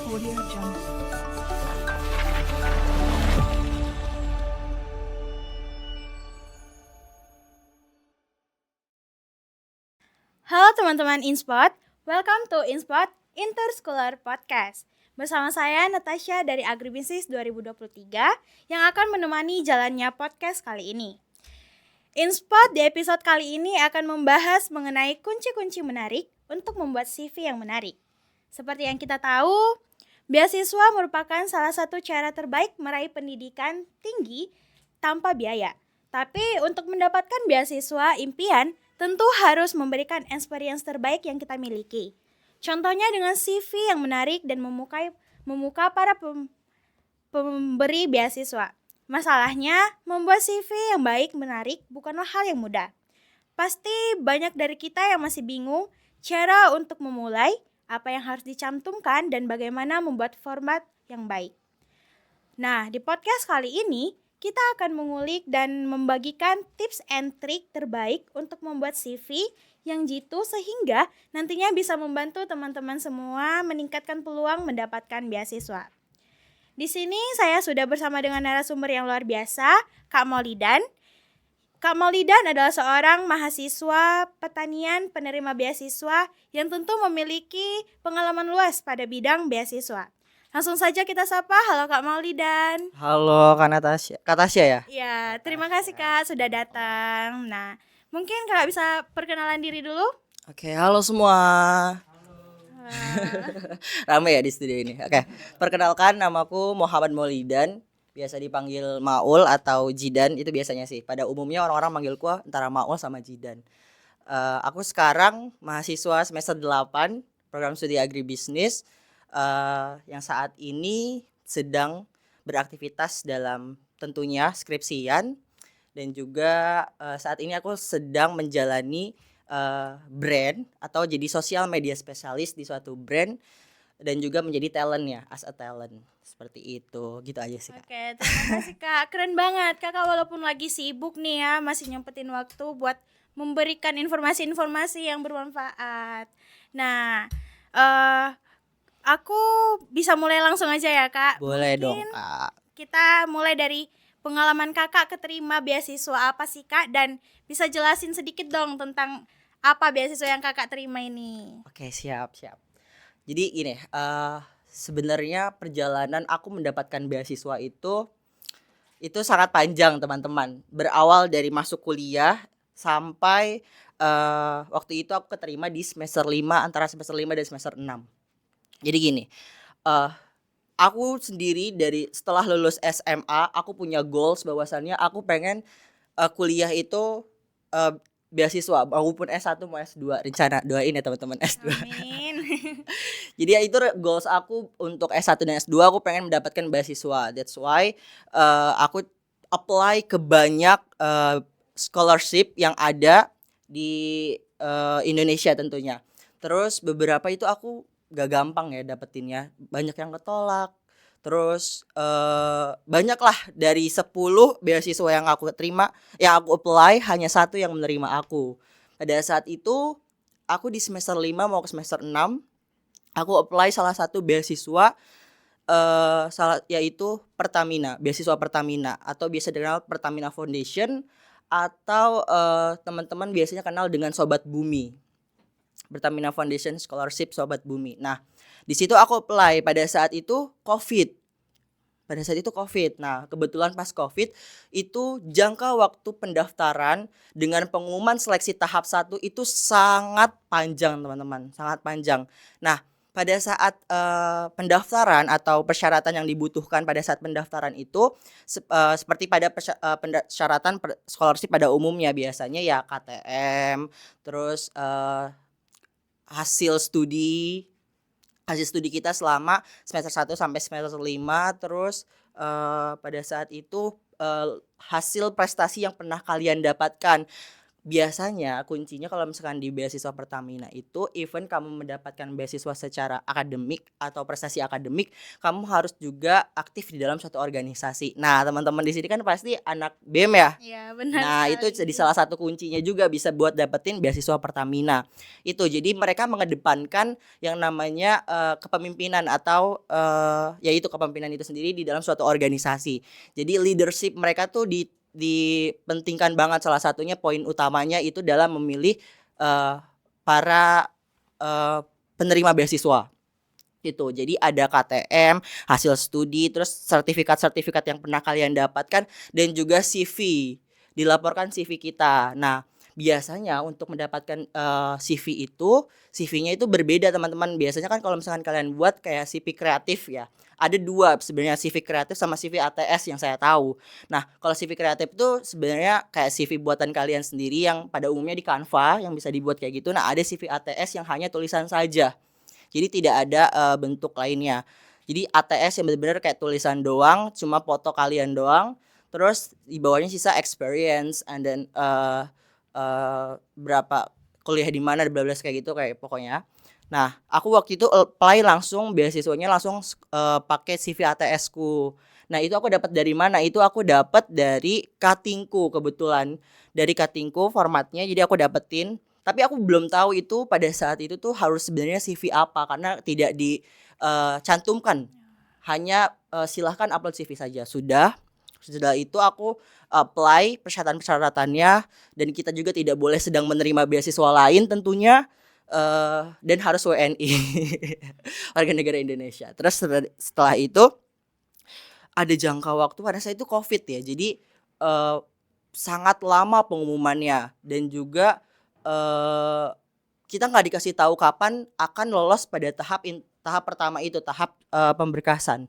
Audio Jungle. Halo teman-teman InSpot, welcome to InSpot Interscholar Podcast. Bersama saya Natasha dari Agribisnis 2023 yang akan menemani jalannya podcast kali ini. InSpot di episode kali ini akan membahas mengenai kunci-kunci menarik untuk membuat CV yang menarik. Seperti yang kita tahu, beasiswa merupakan salah satu cara terbaik meraih pendidikan tinggi tanpa biaya. Tapi untuk mendapatkan beasiswa impian, tentu harus memberikan experience terbaik yang kita miliki. Contohnya dengan CV yang menarik dan memuka para pemberi beasiswa. Masalahnya, membuat CV yang baik menarik bukanlah hal yang mudah. Pasti banyak dari kita yang masih bingung cara untuk memulai, apa yang harus dicantumkan, dan bagaimana membuat format yang baik. Nah, di podcast kali ini, kita akan mengulik dan membagikan tips and trik terbaik untuk membuat CV yang jitu sehingga nantinya bisa membantu teman-teman semua meningkatkan peluang mendapatkan beasiswa. Di sini saya sudah bersama dengan narasumber yang luar biasa, Kak Maulidan. Kak Maulidan adalah seorang mahasiswa pertanian penerima beasiswa yang tentu memiliki pengalaman luas pada bidang beasiswa. Langsung saja kita sapa, halo Kak Maulidan. Halo Kak Natasha, Kak Tasya ya? Ya, terima kasih Kak sudah datang. Nah, mungkin Kak bisa perkenalan diri dulu? Oke, halo semua. Wah. Rame ya di studio ini. Oke, perkenalkan namaku Muhammad Maulidan, biasa dipanggil Maul atau Jidan, itu biasanya sih. Pada umumnya orang-orang manggilku antara Maul sama Jidan. Aku sekarang mahasiswa semester 8 program studi agribisnis yang saat ini sedang beraktivitas dalam tentunya skripsian, dan juga saat ini aku sedang menjalani brand atau jadi sosial media spesialis di suatu brand dan juga menjadi talentnya as a talent, seperti itu, gitu aja sih Kak. Oke, terima kasih Kak. Keren banget. Kakak walaupun lagi sibuk nih ya, masih nyempetin waktu buat memberikan informasi-informasi yang bermanfaat. Nah, aku bisa mulai langsung aja ya Kak. Boleh Mungkin dong Kak. kita mulai dari pengalaman Kakak keterima beasiswa apa sih Kak? Dan bisa jelasin sedikit dong tentang apa beasiswa yang Kakak terima ini. Oke, siap. Jadi gini, sebenarnya perjalanan aku mendapatkan beasiswa itu sangat panjang teman-teman. Berawal dari masuk kuliah sampai waktu itu aku keterima di semester 5, antara semester 5 dan semester 6. Jadi gini, aku sendiri dari setelah lulus SMA, aku punya goals bahwasannya aku pengen kuliah itu beasiswa, maupun S1 mau S2. Rencana doain ya teman-teman S2. Amin. Jadi ya itu goals aku untuk S1 dan S2, aku pengen mendapatkan beasiswa. That's why aku apply ke banyak scholarship yang ada di Indonesia tentunya. Terus beberapa itu aku gak gampang ya dapetinnya, banyak yang ketolak. Terus banyak lah, dari 10 beasiswa yang aku terima, yang aku apply, hanya satu yang menerima aku. Pada saat itu aku di semester 5 mau ke semester 6, aku apply salah satu beasiswa yaitu Pertamina, beasiswa Pertamina atau biasa dikenal Pertamina Foundation, atau teman-teman biasanya kenal dengan Sobat Bumi. Pertamina Foundation Scholarship Sobat Bumi. Nah, di situ aku apply pada saat itu COVID. Nah, kebetulan pas COVID itu jangka waktu pendaftaran dengan pengumuman seleksi tahap 1 itu sangat panjang, teman-teman, sangat panjang. Nah, pada saat pendaftaran atau persyaratan yang dibutuhkan pada saat pendaftaran itu seperti pada persyaratan scholarship pada umumnya, biasanya ya KTM, terus hasil studi kita selama semester 1 sampai semester 5, terus pada saat itu hasil prestasi yang pernah kalian dapatkan biasanya kuncinya kalau misalkan di beasiswa Pertamina itu, even kamu mendapatkan beasiswa secara akademik atau prestasi akademik, kamu harus juga aktif di dalam suatu organisasi. Nah, teman-teman di sini kan pasti anak BEM ya. Iya, benar Nah, itu sekali. jadi salah satu kuncinya juga bisa buat dapetin beasiswa Pertamina. Itu jadi mereka mengedepankan yang namanya kepemimpinan atau yaitu kepemimpinan itu sendiri di dalam suatu organisasi. Jadi leadership mereka tuh dipentingkan banget, salah satunya poin utamanya itu dalam memilih para penerima beasiswa itu. Jadi ada KTM, hasil studi, terus sertifikat-sertifikat yang pernah kalian dapatkan dan juga CV. Dilaporkan CV kita. Nah, biasanya untuk mendapatkan CV itu, CV-nya itu berbeda teman-teman. Biasanya kan kalau misalkan kalian buat kayak CV kreatif ya, ada dua sebenarnya, CV kreatif sama CV ATS yang saya tahu. Nah, kalau CV kreatif itu sebenarnya kayak CV buatan kalian sendiri yang pada umumnya di Canva yang bisa dibuat kayak gitu. Nah, ada CV ATS yang hanya tulisan saja. Jadi tidak ada bentuk lainnya. Jadi ATS yang benar-benar kayak tulisan doang, cuma foto kalian doang. Terus di bawahnya sisa experience and then berapa kuliah di mana bla bla kayak gitu kayak pokoknya. Nah, aku waktu itu apply langsung beasiswanya langsung pakai CV ATS ku. Nah, itu aku dapat dari mana? Itu aku dapat dari cuttingku kebetulan. Dari cuttingku formatnya jadi aku dapetin, tapi aku belum tahu itu pada saat itu tuh harus sebenarnya CV apa karena tidak dicantumkan. Hanya silahkan upload CV saja. Sudah itu aku apply persyaratan-persyaratannya dan kita juga tidak boleh sedang menerima beasiswa lain tentunya dan harus WNI warga negara Indonesia. Terus setelah itu ada jangka waktu pada saya itu COVID ya. Jadi sangat lama pengumumannya dan juga kita nggak dikasih tahu kapan akan lolos pada tahap pertama itu, tahap pemberkasan.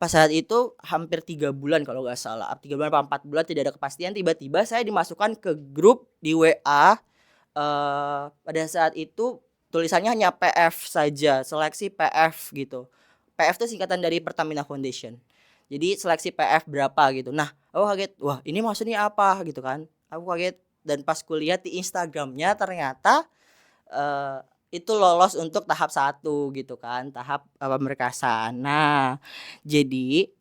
Pas saat itu hampir 3 bulan kalau nggak salah, 3 bulan atau 4 bulan tidak ada kepastian, tiba-tiba saya dimasukkan ke grup di WA. Pada saat itu tulisannya hanya PF saja, seleksi PF gitu. PF itu singkatan dari Pertamina Foundation. Jadi seleksi PF berapa gitu. Nah, aku kaget, wah ini maksudnya apa gitu kan. Aku kaget dan pas kulihat di Instagramnya ternyata uh, itu lolos untuk tahap 1 gitu kan, tahap pemberkasan. Nah, jadi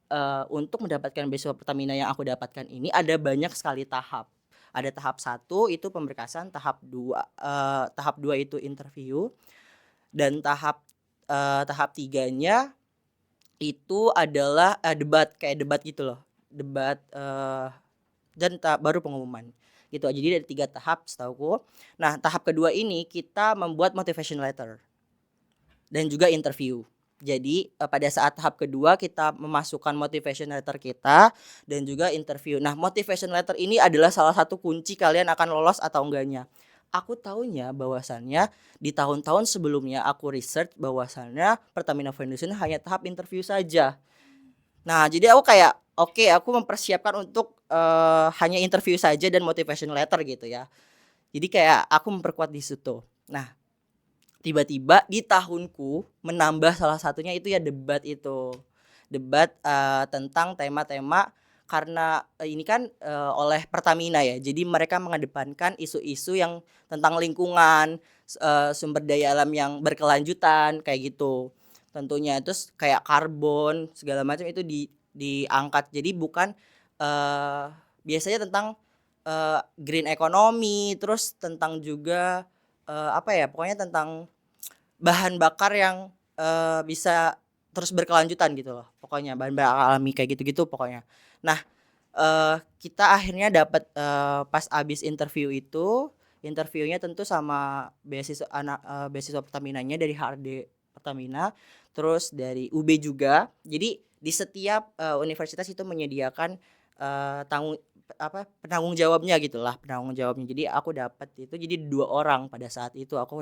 untuk mendapatkan beasiswa Pertamina yang aku dapatkan ini ada banyak sekali tahap. Ada tahap 1 itu pemberkasan, tahap 2 itu interview, dan tahap 3-nya itu adalah debat, kayak debat gitu loh. Debat dan baru pengumuman gitu. Jadi ada 3 tahap setahuku. Nah, tahap kedua ini kita membuat motivation letter dan juga interview. Jadi pada saat tahap kedua kita memasukkan motivation letter kita dan juga interview. Nah, motivation letter ini adalah salah satu kunci kalian akan lolos atau enggaknya. Aku tahunya bahwasannya di tahun-tahun sebelumnya aku research bahwasannya Pertamina Foundation hanya tahap interview saja. Nah, jadi aku kayak oke, aku mempersiapkan untuk hanya interview saja dan motivation letter gitu ya. Jadi kayak aku memperkuat di situ. Nah, tiba-tiba di tahunku menambah salah satunya itu ya debat itu. Debat tentang tema-tema karena ini kan oleh Pertamina ya. Jadi mereka mengedepankan isu-isu yang tentang lingkungan, sumber daya alam yang berkelanjutan kayak gitu. Tentunya terus kayak karbon segala macam itu diangkat. Jadi bukan biasanya tentang green economy, terus tentang juga apa ya, pokoknya tentang bahan bakar yang bisa terus berkelanjutan gitu loh. Pokoknya bahan bakar alami kayak gitu-gitu pokoknya. Nah, kita akhirnya dapat pas abis interviewnya tentu sama beasiswa Pertaminanya dari HRD Pertamina, terus dari UB juga. Jadi di setiap universitas itu menyediakan penanggung jawabnya gitulah, penanggung jawabnya. Jadi aku dapat itu jadi 2 orang pada saat itu aku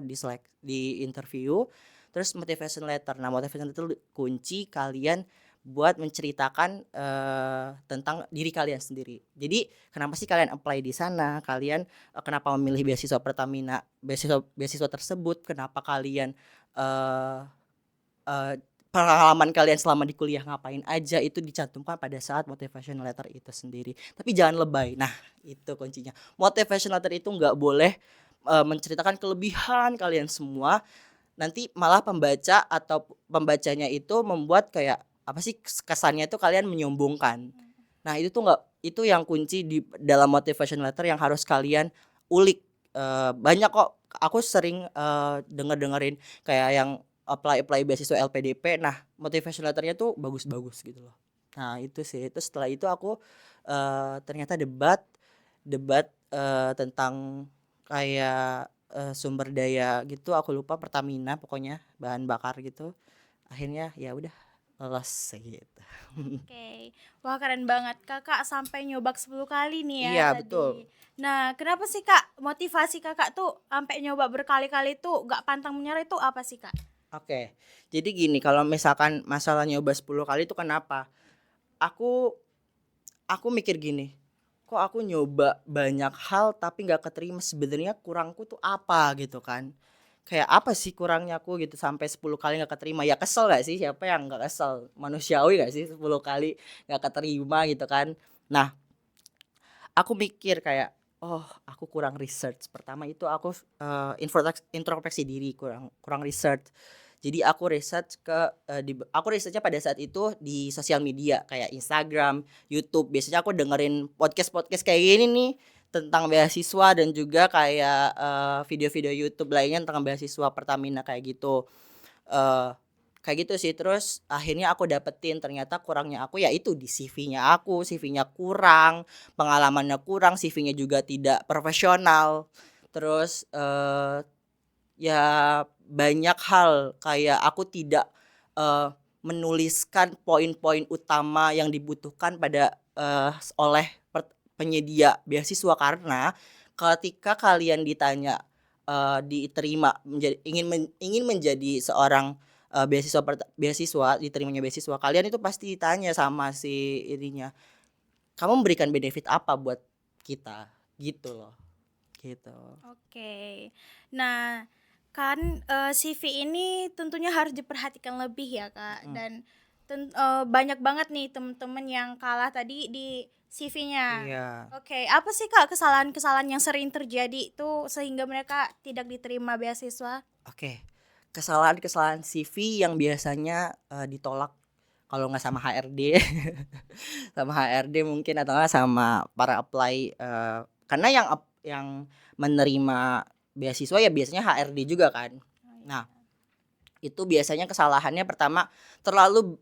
di interview, terus motivation letter. Nah, motivation letter kunci kalian buat menceritakan tentang diri kalian sendiri. Jadi kenapa sih kalian apply di sana? Kalian kenapa memilih beasiswa Pertamina, beasiswa tersebut? Kenapa kalian pengalaman kalian selama di kuliah ngapain aja itu dicantumkan pada saat motivation letter itu sendiri. Tapi jangan lebay. Nah, itu kuncinya. Motivation letter itu nggak boleh menceritakan kelebihan kalian semua. Nanti malah pembaca atau pembacanya itu membuat kayak apa sih, kesannya itu kalian menyombongkan. Nah, itu tuh nggak, itu yang kunci di dalam motivation letter yang harus kalian ulik. Banyak kok aku sering dengerin kayak yang apply beasiswa LPDP. Nah, motivation letternya tuh bagus-bagus gitu loh. Nah, itu sih. Itu setelah itu aku ternyata debat tentang kayak sumber daya gitu, aku lupa, Pertamina pokoknya, bahan bakar gitu. Akhirnya ya udah lolos gitu. Oke. Wah, keren banget. Kakak sampai nyobak 10 kali nih ya Iya, tadi. betul. Nah, kenapa sih Kak motivasi Kakak tuh sampai nyoba berkali-kali tuh gak pantang menyerah itu apa sih Kak? Oke. Jadi gini, kalau misalkan masalah nyoba 10 kali itu kenapa? Aku aku mikir gini, kok aku nyoba banyak hal tapi nggak keterima, sebenarnya kurangku tuh apa gitu kan. Kayak apa sih kurangnya aku gitu sampai 10 kali nggak keterima, ya kesel gak sih, siapa yang nggak kesel, manusiawi gak sih 10 kali nggak keterima gitu kan. Nah, aku mikir kayak, oh aku kurang research. Pertama itu aku introspeksi diri, kurang kurang research. Jadi aku research aku researchnya pada saat itu di sosial media kayak Instagram, YouTube. Biasanya aku dengerin podcast-podcast kayak gini nih tentang beasiswa, dan juga kayak video-video YouTube lainnya tentang beasiswa Pertamina kayak gitu. eh Kayak gitu sih. Terus akhirnya aku dapetin ternyata kurangnya aku ya itu di CV-nya aku, CV-nya kurang, pengalamannya kurang, CV-nya juga tidak profesional. Terus ya banyak hal kayak aku tidak menuliskan poin-poin utama yang dibutuhkan oleh penyedia beasiswa, karena ketika kalian ditanya diterima ingin menjadi seorang beasiswa, diterimanya beasiswa, kalian itu pasti ditanya sama si ininya, kamu memberikan benefit apa buat kita, gitu loh, gitu. Oke. Nah, kan CV ini tentunya harus diperhatikan lebih ya, Kak. Mm, Dan banyak banget nih temen-temen yang kalah tadi di CV-nya. iya. Oke, apa sih Kak kesalahan-kesalahan yang sering terjadi itu sehingga mereka tidak diterima beasiswa? Oke, kesalahan-kesalahan CV yang biasanya ditolak kalau nggak sama HRD, sama HRD mungkin, atau nggak sama para apply, karena yang menerima beasiswa ya biasanya HRD juga kan. Oh, iya. Nah, itu biasanya kesalahannya pertama terlalu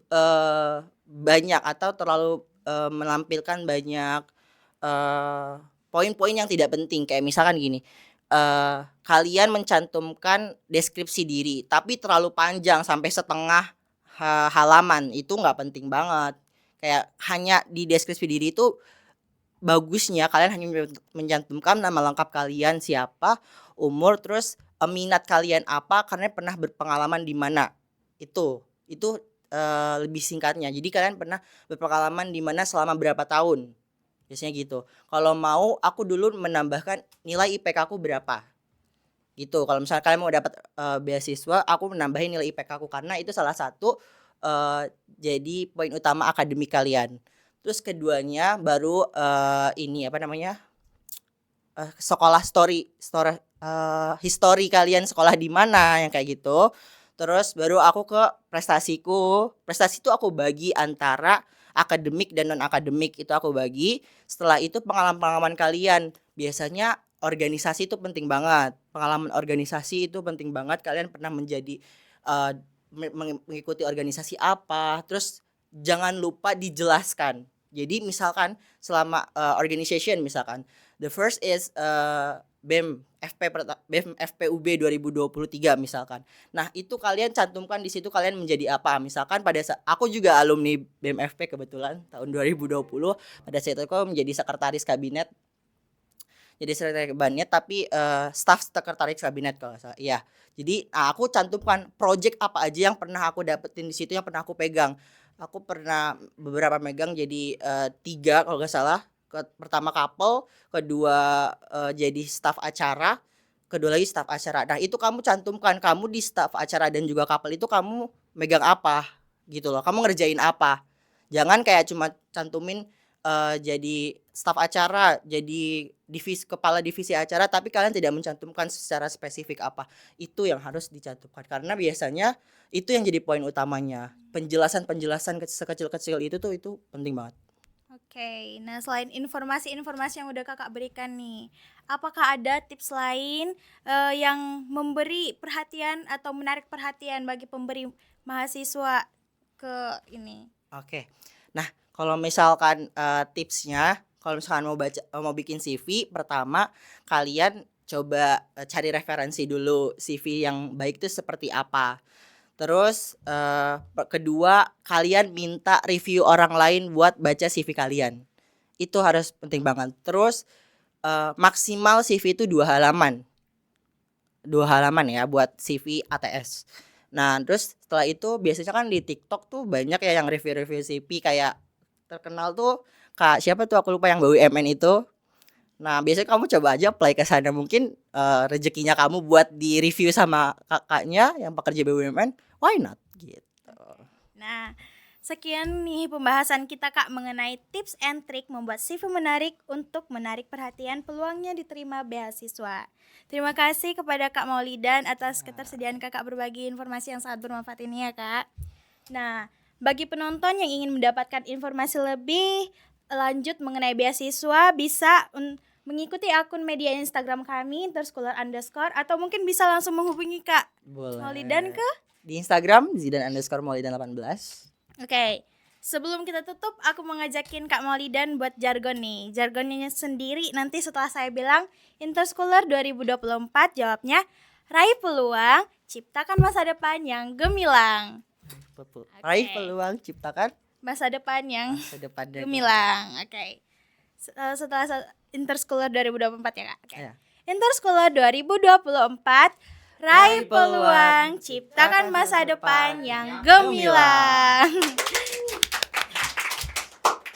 banyak atau terlalu menampilkan banyak eh, poin-poin yang tidak penting. Kayak misalkan gini, kalian mencantumkan deskripsi diri tapi terlalu panjang sampai setengah halaman, itu nggak penting banget. Kayak hanya di deskripsi diri itu bagusnya kalian hanya mencantumkan nama lengkap kalian siapa, umur, terus minat kalian apa, karena pernah berpengalaman di mana. Itu lebih singkatnya. Jadi kalian pernah berpengalaman di mana selama berapa tahun. Biasanya gitu. Kalau mau aku dulu menambahkan nilai IPK aku berapa. Gitu. Kalau misalnya kalian mau dapat beasiswa, aku menambahin nilai IPK aku karena itu salah satu jadi poin utama akademik kalian. Terus keduanya baru ini apa namanya? Sekolah history kalian sekolah di mana yang kayak gitu. Terus baru aku ke prestasiku. Prestasi itu aku bagi antara akademik dan non akademik, itu aku bagi. Setelah itu pengalaman-pengalaman kalian. Biasanya organisasi itu penting banget. Pengalaman organisasi itu penting banget. Kalian pernah menjadi mengikuti organisasi apa. Terus jangan lupa dijelaskan. Jadi misalkan selama organization, misalkan the first is BEM FPUB 2023 misalkan. Nah, itu kalian cantumkan di situ kalian menjadi apa. Misalkan pada saat aku juga alumni BEM FP kebetulan tahun 2020, pada saat itu aku menjadi sekretaris kabinet. Jadi sekretaris kabinet tapi staff sekretaris kabinet kalau nggak salah. Iya. Jadi aku cantumkan project apa aja yang pernah aku dapetin di situ, yang pernah aku pegang. Aku pernah beberapa megang, jadi 3 kalau nggak salah. Pertama couple, kedua jadi staff acara, kedua lagi staff acara. Nah, itu kamu cantumkan, kamu di staff acara dan juga couple itu kamu megang apa gitu loh. Kamu ngerjain apa? Jangan kayak cuma cantumin jadi staf acara, jadi kepala divisi acara, tapi kalian tidak mencantumkan secara spesifik apa. Itu yang harus dicantumkan karena biasanya itu yang jadi poin utamanya. Penjelasan sekecil-kecil itu penting banget. Oke, nah selain informasi-informasi yang udah kakak berikan nih, apakah ada tips lain yang memberi perhatian atau menarik perhatian bagi pemberi mahasiswa ke ini? Oke. Nah, kalau misalkan tipsnya, kalau misalkan mau bikin CV, pertama kalian coba cari referensi dulu CV yang baik itu seperti apa. Terus kedua, kalian minta review orang lain buat baca CV kalian. Itu harus penting banget. Terus maksimal CV itu 2 halaman. 2 halaman ya buat CV ATS. Nah, terus setelah itu biasanya kan di TikTok tuh banyak ya yang review-review CV kayak terkenal tuh Kak siapa tuh aku lupa yang BUMN itu. Nah, biasanya kamu coba aja apply ke sana mungkin rezekinya kamu buat di review sama kakaknya yang pekerja BUMN, why not gitu. Nah, sekian nih pembahasan kita Kak mengenai tips and trick membuat CV menarik untuk menarik perhatian peluangnya diterima beasiswa. Terima kasih kepada Kak Maulidan atas ketersediaan Kakak berbagi informasi yang sangat bermanfaat ini ya Kak. Nah, bagi penonton yang ingin mendapatkan informasi lebih lanjut mengenai beasiswa bisa mengikuti akun media Instagram kami _, atau mungkin bisa langsung menghubungi Kak Boleh. Maulidan ke Di Instagram Zidan_Maulidan18. Oke, sebelum kita tutup, aku mau ngajakin Kak Maulidan buat jargon nih. Jargonnya sendiri nanti setelah saya bilang Interschooler 2024, jawabnya raih peluang, ciptakan masa depan yang gemilang. Raih peluang, ciptakan masa depan yang masa depan gemilang. Oke. Setelah Interschooler 2024 ya Kak. Oke. Ya. Interschooler 2024, raih peluang, ciptakan masa depan yang gemilang.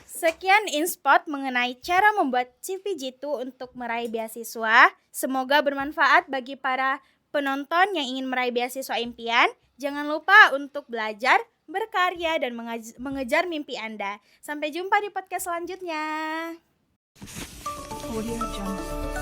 Sekian InSpot mengenai cara membuat CV Jitu untuk meraih beasiswa. Semoga bermanfaat bagi para penonton yang ingin meraih beasiswa impian. Jangan lupa untuk belajar, berkarya, dan mengejar mimpi Anda. Sampai jumpa di podcast selanjutnya. Audio Jungle.